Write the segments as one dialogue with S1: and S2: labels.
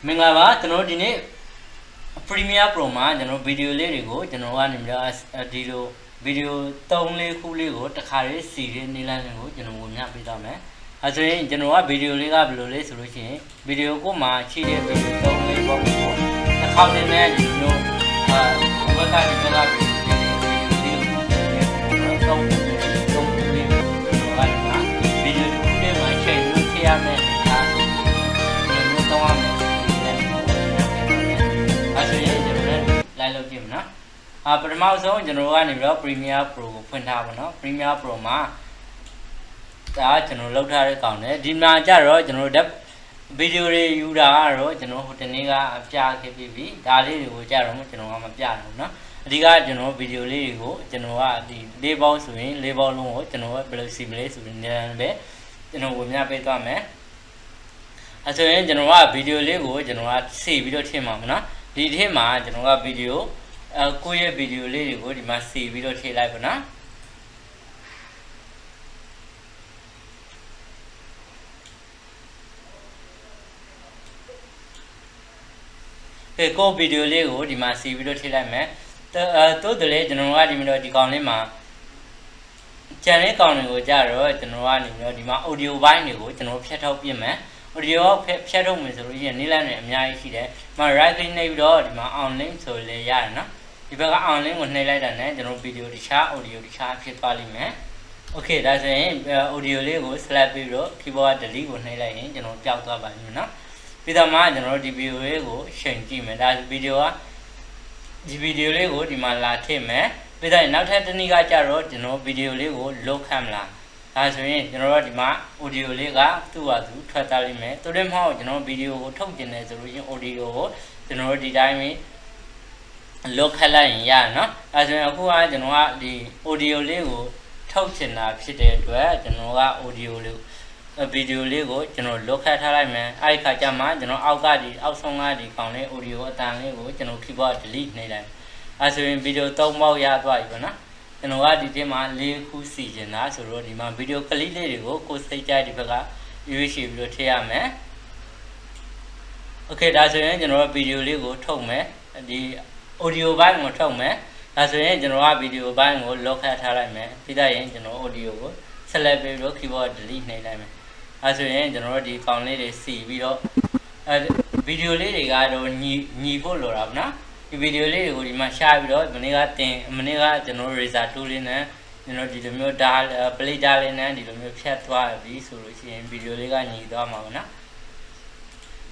S1: Mingava, the Nordine Premiere Pro man, the video lady go, the no one in the video only who go to carry series Nilan go, you know, would not be done. As a general video liga blue solution, video go ma, cheated video only what the how they manage, you know, what I developed. But the mouse on general one Premiere Pro, Premiere Pro ma. That general load account, Dima Jaro, general depth, video Uda, general Hoteniga, Jack, Dali, Jaro, general Piano, Diga, general video lego, general, the label swing, label low, general, below simulates in the bay, general would not be done. As a general video lego, general see video team, did him, general video. Queer video lady would must see video tail live na. A co video lego, the must see video tail live man. The legend of the Conima Channel County with Jaro, the audio binding, the no pet of man. Audio shadow misery and Nilan and Yai, my right name door, my own name, so lay yarna. If I only one night and then video the chat audio the chat man. Okay, that's the audio lego, slap video, keyboard the legal night, you know, talk about you know. With a man, the video lego, shanky man, that's video. The video lego, the man latte man. With I not had the nigga jarrod, you know, video lego, low camera. As we, you know, the ma audio lega, 2 or 2, totally man. To them how, you know, video token as original audio, you know, the diamond. Local line, yeah, no. As who are the audio lego, token up fitted where the audio video lego, you know, local line, I kajama, you know, outgadi, outsongadi, county audio, and lego, you know, keyboard delete name. As in video tombo yard, you know, what did my lego season, as a road in my video lego, could say Jadipaga, you receive your tear man. Okay, that's the general video lego told me the audio bang or tongue, as an general video bang or look at her, Pida engine audio, celebrate keyboard delete name. As an general, the county see video lady guide or knee full or abna. The video lady would my shy video, Manila, general result to linen, you know, the mute dial, play darling and the mute chat while the solution video lega need domona.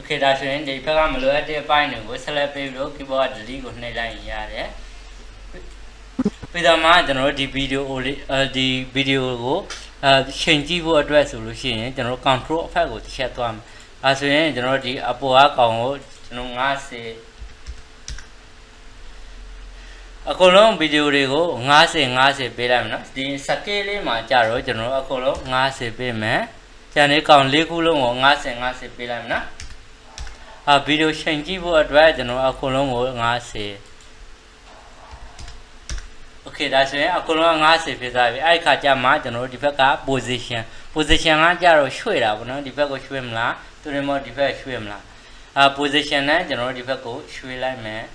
S1: Okay, that's when the program load the binding was celebrate keyboard legal line yard. With a margin of the video go, change address solution, general control of fago to chat one. As when general the Apoa Congo, no say a column video rego, ngase belamna, the Sakele Majaro, general a column, ngase payment, Channel count legal or ngase belamna. A video change address and a column say. Okay, that's why a column if I catch a margin or defect position. Position and jarro shred up, no defect swimla to remote defect swimla. A position and general defect swim like man.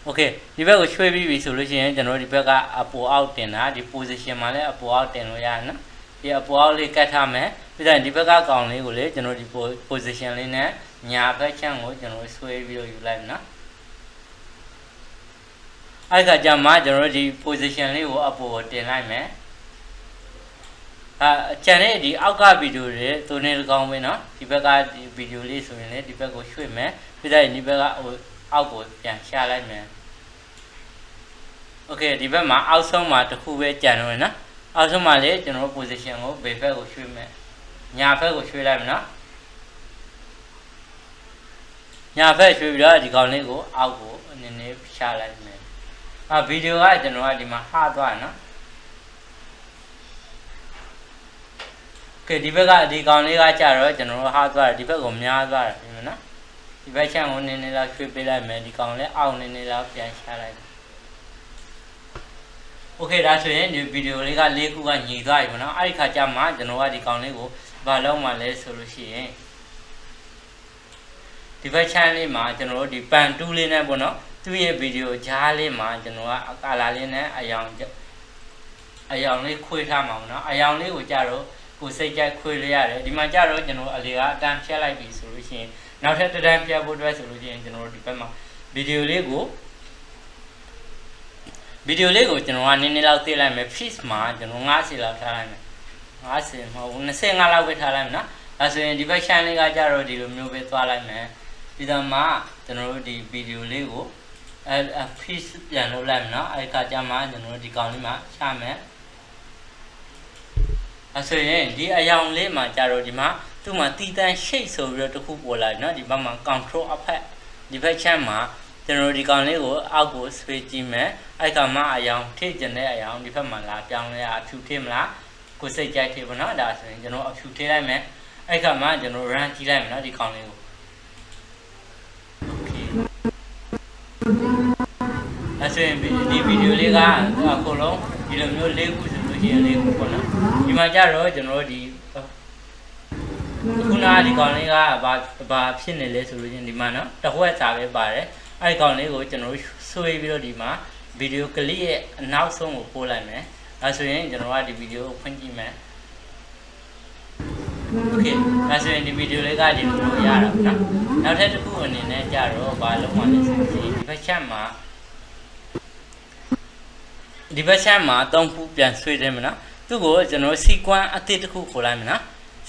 S1: Okay, defect swim solution, general defect a pull out in the position male, a pull out in Rihanna. The Apollo Catame. With a difficult only will let you know the position in there. Nyapa chango, you know, sway video you like now. I got your major the position you upward ten I man. Channel the Alka video to nail gomina, the Bega video list in it, the Bego swimmer, with a Nibega or outward can shall I man. Okay, the Bema also matter who were genuine. Also my late general position of Bego swimmer. Nhà của suy làm nó nhà phê suy đó thì còn lấy của ao của nên nếu xa lại mình video ấy thì nó đi mà ha toa nó cái đi về đi còn lấy cái chả rồi thì nó ha toa đi về gồm nhà toa thì nó đi về sang nên là suy về lại mình đi còn lấy ao nên là phải xa lại. Okay, that's the video lấy của cái nhiều toa mà nó, အဲ့ခါကျမှကျွန်တော်ကဒီကောင်လေးကိုဘာလုံးမှလဲဆိုလို့ရှိရင် ဒီဘက် channel လေးမှာကျွန်တော်တို့ဒီပန်တူးလေးနဲ့ပေါ့နော်သူ့ရဲ့ဗီဒီယိုကြားလေးမှာကျွန်တော်ကအကာလာလေးနဲ့အယောင်လေးခွေးထားမှာပေါ့နော်အယောင်လေးကိုကြတော့ကိုစိတ်ကြိုက်ခွေးလေးရတယ်ဒီမှာကြတော့ကျွန်တော်အလေကအတန်းဖြတ်လိုက်ပြီဆိုလို့ရှိရင်နောက်ထပ်တစ်တန်းဖြတ်ဖို့အတွက်ဆိုလို့ရှိရင်ကျွန်တော်တို့ဒီဘက်မှာဗီဒီယိုလေးကိုကျွန်တော်ကနည်းနည်းလောက်သိလိုက်မယ် feed မှာကျွန်တော်50လောက်ထားလိုက်မယ်50မဟုတ်ဘူး25လောက်ပဲထားလိုက်မယ်နော်ဒါဆိုရင်ဒီဘက် channel လေးကကြတော့ဒီလိုမျိုးပဲသွားလိုက်မယ်ပြီးတော့မှကျွန်တော်တို့ဒီဗီဒီယိုလေးကိုfeed ပြန်လုပ်လိုက်မယ်နော်အဲ့ခါကျမှကျွန်တော်တို့ဒီကောင်လေးမှာချမယ်ဆိုရင်ဒီအယောင်လေးမှာကြတော့ဒီမှာသူ့မှာတီတန် shape ဆိုပြီးတော့တစ်ခုပေါ်လာပြီเนาะဒီဘက်မှာ control အဖက်ဒီဘက်ချမ်းမှာကျွန်တော်ဒီကောင်လေးကိုအောက်ကို switch ကြည့်မယ်အဲ့ကမှအယောင်ထိကျင်တဲ့အယောင်ဒီဘက်မှာလာပြောင်းလဲအဖြူထိမလားကိုစိတ်ကြိုက်ထိပေါ့เนาะဒါဆိုရင်ကျွန်တော်အဖြူထိလိုက်မယ်အဲ့ကမှကျွန်တော် run ကြည့်လိုက်မယ်เนาะဒီကောင်လေးကို okay အဲ့ဆိုရင်ဒီဗီဒီယိုလေးကအကုန်လုံးဒီလိုမျိုး၄ခုဆိုလို့ရှိရင်၄ခုပေါ့နော်ဒီမှာကြတော့ကျွန်တော်ဒီခုနကဒီကောင်လေးကဘာဖြစ်နေလဲဆိုလို့ချင်းဒီမှာနော်တစ်ခွက်စာပဲပါတယ်အဲ့ဒီကောင်လေးကိုကျွန်တော်ဆွေးပြီးတော့ဒီမှာဗီဒီယိုကလစ်ရဲ့အနောက်ဆုံးကိုပို့လိုက်မယ်ဒါဆိုရင်ကျွန်တော်ကဒီဗီဒီယိုကိုဖွင့်ကြည့်မယ်โอเคဒါဆိုရင်ဒီဗီဒီယိုလေးကဒီလိုမျိုးရတာပေါ့နော်နောက်ထပ်တစ်ခုအနေနဲ့ကြတော့ဘာလုံးဝလဲဆိုရင်ဒီဘက်ချက်မှာ3ခုပြန်ဆွေးတယ်မနော်သူ့ကိုကျွန်တော် sequence အသစ်တစ်ခုခေါ်လိုက်မယ်နော်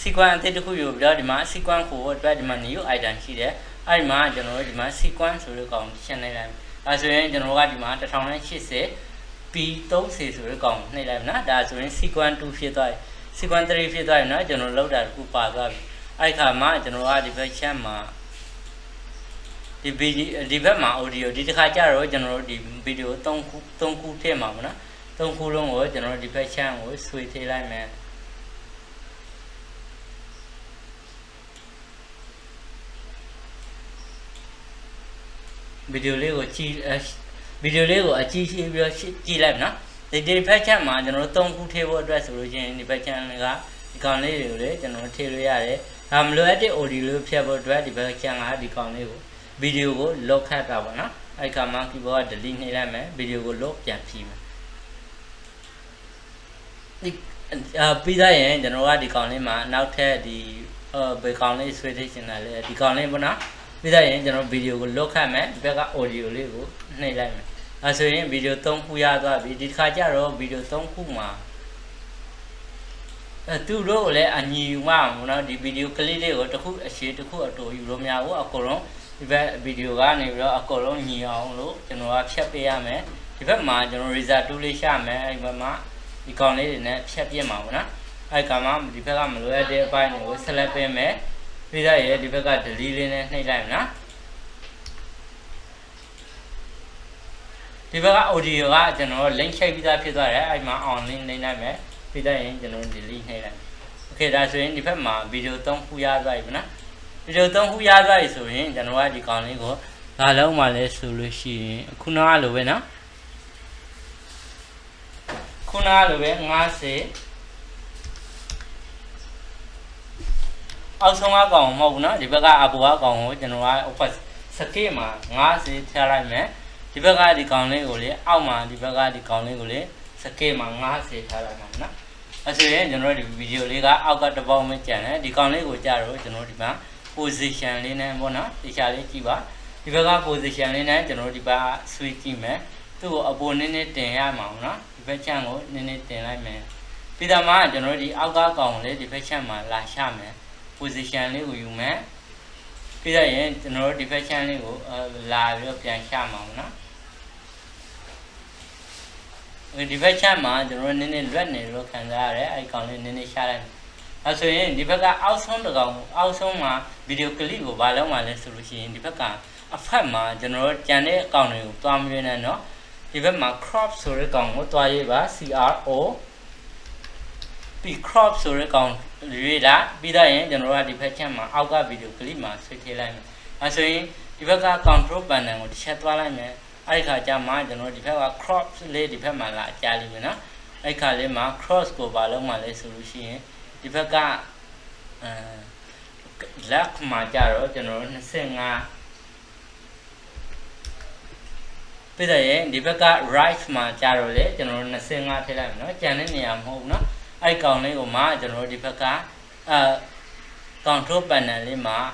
S1: sequence အသစ်တစ်ခုယူပြီးတော့ဒီမှာ sequence ကိုအတွက်ဒီမှာ new item ရှိတယ်အဲ့ဒီမှာကျွန်တော်တို့ဒီမှာ sequence ဆိုတဲ့ကောင်ရှင်းနေလိုက်ဒါဆိုရင်ကျွန်တော်ကဒီမှာ1080 p30 ဆိုတဲ့ကောင်နှိပ်လိုက်မယ်နော်ဒါဆိုရင် sequence 2ဖြစ်သွားပြီ sequence 3ဖြစ်သွားပြီနော်ကျွန်တော်လောက်တာတစ်ခုပါသွားပြီအဲ့ခါမှာကျွန်တော်ကဒီဘက်ချက်မှာဒီဘက်မှာ audio ဒီတစ်ခါကျတော့ကျွန်တော်တို့ဒီဗီဒီယို3ခုထည့်မှာပေါ့နော်3ခုလုံးကိုကျွန်တော်တို့ဒီဘက် channel ကိုဆွေးထည့်လိုက်မယ်ဗီဒီယိုလေးကိုအကြည့်ရှိပြီးတော့ကြည့်လိုက်နော်ဒီဘက် channel မှာကျွန်တော်တို့3ခုထည့်ဖို့အတွက်ဆိုလို့ချင်းဒီဘက် channel ကဒီကောင်လေးတွေကိုလေကျွန်တော်ထည့်လို့ရတယ်ဒါမလိုအပ်တဲ့ audio လေးဖြတ်ဖို့အတွက်ဒီဘက် channel ကဒီကောင်လေးကိုဗီဒီယိုကို lock ခတ်တာပေါ့နော်အဲ့ခါမှာ keyboard က delete နှိပ်လိုက်မယ်ဗီဒီယိုကို lock ပြန်ဖြီးမယ်ဒီပြီးသားရင်ကျွန်တော်ကဒီကောင်လေးမှာနောက်ထပ်ဒီဘယ်ကောင်လေးဆွဲထိချင်တာလဲဒီကောင်လေးပေါ့နော်ပြီးသားရင်ကျွန်တော်ဗီဒီယိုကို lock ခတ်မယ်ဒီဘက်က audio လေးကိုနှိပ်လိုက်မယ်အဲဆိုရင်ဗီဒီယို3ခုရသွားပြီဒီတစ်ခါကျတော့ဗီဒီယို3ခုမှာသူတို့ကိုလည်းအညီယူမှာပေါ့နော်ဒီဗီဒီယိုကလစ်လေးကိုတစ်ခုအရှည်တစ်ခုအတူယူလို့မရဘူးအကုန်လုံးဒီဘက်ဗီဒီယိုကနေပြီးတော့အကုန်လုံးညီအောင်လို့ကျွန်တော်ကဖြတ်ပေးရမယ်ဒီဘက်မှာကျွန်တော် razor tool လေးရှာမယ်အဲ့ဒီဘက်မှာဒီကောင်လေးတွေနဲ့ဖြတ်ပြမှာပေါ့နော်အဲ့ဒီကောင်မှာဒီဘက်ကမလိုအပ်တဲ့အပိုင်းတွေကို select ပေးမယ်ပြီးသားရဲ့ဒီဘက်က delete လေးနဲ့နှိပ်လိုက်မယ်နော်ဒီဘက်က audio ကကျွန်တော် link ချိတ်ပြီးသားဖြစ်သွားတယ်အဲ့ဒီမှာ on link နှိပ်လိုက်မယ်ပြီးသားရင်ကျွန်တော် delete နှိပ်လိုက် okay ဒါဆိုရင်ဒီဘက်မှာဗီဒီယို3ခုရသွားပြီပေါ့နော်ဗီဒီယို3ခုရသွားပြီဆိုရင်ကျွန်တော်ကဒီကောင်လေးကိုဘာလုံးမှလဲဆိုလို့ရှိရင်ခုနကလိုပဲနော်ခုနကလိုပဲ50အောက်ဆုံးကကောင်မဟုတ်ဘူးနော်ဒီဘက်ကအပေါ်ကကောင်ကိုကျွန်တော်ကစကေးမှာ50ထားလိုက်မယ်ဒီဘက်ကဒီကောင်လေးကိုလေအောက်မှာဒီဘက်ကဒီကောင်လေးကိုလေစကေးမှာ50ထားလိုက်မှာနော်အဲဆိုရင်ကျွန်တော်ဒီဗီဒီယိုလေးကအောက်ကတစ်ပေါက်မှကျန်တယ်ဒီကောင်လေးကိုကြာတော့ကျွန်တော်ဒီမှာ position လေးနဲ့ပေါ့နော်ဒီချာလေးကြည့်ပါဒီဘက်က position လေးနဲ့ကျွန်တော်ဒီဘက် switch ကြည့်မယ်သူ့ကိုအပေါ်နည်းနည်းတင်ရမှာပေါ့နော်ဒီဘက်ချမ်းကိုနည်းနည်းတင်လိုက်မယ်ပြီးတော့မှကျွန်တော်ဒီအောက်ကကောင်လေးဒီဘက်ချမ်းမှာလာချမယ် position လေးကိုယူမယ်ပြီးတော့ရင်ကျွန်တော်ဒီဘက်ချမ်းလေးကိုလာပြီးတော့ပြန်ချမှာပေါ့နော်ဒီဘက်ချမ်းမှာကျွန်တော်နည်းနည်းလွတ်နေလို့ခံစားရတယ်အဲဒီကောင်လေးနည်းနည်းရှာလိုက်အဲဆိုရင်ဒီဘက်ကအောက်ဆုံးတစ်ကောင်အောက်ဆုံးမှာဗီဒီယိုကလစ်ကိုဘာလုံးမှလဲဆိုလို့ရှိရင်ဒီဘက်ကအဖက်မှာကျွန်တော်ကြံတဲ့အကောင်တွေကိုတွားမရနဲ့เนาะဒီဘက်မှာ crop ဆိုတဲ့ကောင်ကိုတွားရေးပါ CRO ပြီး crop ဆိုတဲ့ကောင်ရွေးလာပြီးတော့ရင်ကျွန်တော်ကဒီဘက်ချက်မှာအောက်ကဗီဒီယိုကလစ်မှာဆွဲထည့်လိုက်မယ်အဲဆိုရင်ဒီဘက်က control panel ကိုတစ်ချက်တွားလိုက်မယ်အဲ့ဒီခါကျမှကျွန်တော်ဒီဘက်က crop လေးဒီဘက်မှာလာအကြလိမ့်မယ်เนาะအဲ့ဒီခါလေးမှာ cross ကိုဘာလုံးမှလဲဆိုလို့ရှိရင်ဒီဘက်ကလက်မှာကြတော့ကျွန်တော်25 bây giờ đi bác cả right mà cha rồi đấy cho nó là xương ngã thế này nó chả nên nhà không nó ai còn này của má cho nó đi bác cả control panel này mà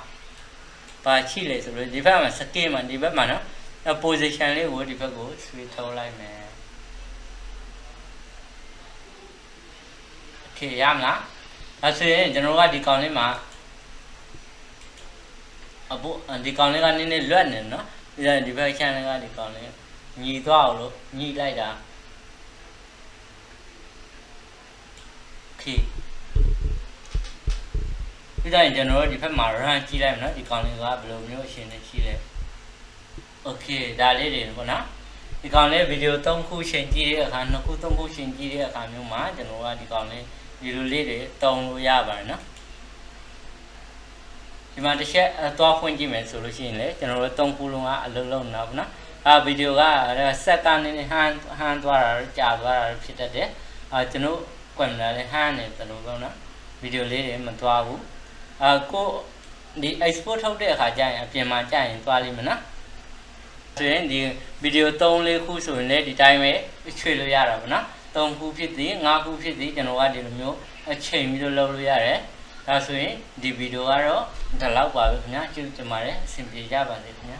S1: và chỉ lấy rồi đi bác mà scale mà đi bác mà nó position này của đi bác của switch thâu lại mẹ ok yam lá suy cho nó đi còn này mà bộ đi còn này cái này luận này nó bây giờ đi bác channel này đi còn này nhị toa rồi nhị lại đã khi bây giờ cho nó đi phải mở ra chi lại nó thì còn lại cái blog nó xin này chi lại ok đã lấy đến con nào thì còn lại video tông khu xin chi đấy à nó khu tông khu xin chi đấy à nhưng mà cho nó thì còn lại video lấy để tông nó ra vậy nó thì mà sẽ toa khuôn chi mình sửa xin lấy cho nó tông khu luôn à lâu nào nó video ga second ini han toa cha toa phit de chnu kwan la le han ne tanu kaung na video လေးတွေမသွားဘူးကိုဒီ export ထုတ်တဲ့အခါကျရင်အပြင်မှာကြာရင်သွားလိမ့်မယ်နော်ဆိုရင်ဒီ video 3-4ခုဆိုရင်လည်းဒီတိုင်းပဲချွေလို့ရတာပေါ့နော်3ခုဖြစ်သည်5ခုဖြစ်သည်ကျွန်တော်ကဒီလိုမျိုးအချိန်ပြီးတော့လုပ်လို့ရတယ်ဒါဆိုရင်ဒီ video ကတော့ဒီလောက်ပါပဲခင်ဗျာကျေးဇူးတင်ပါတယ်အဆင်ပြေကြပါစေခင်ဗျာ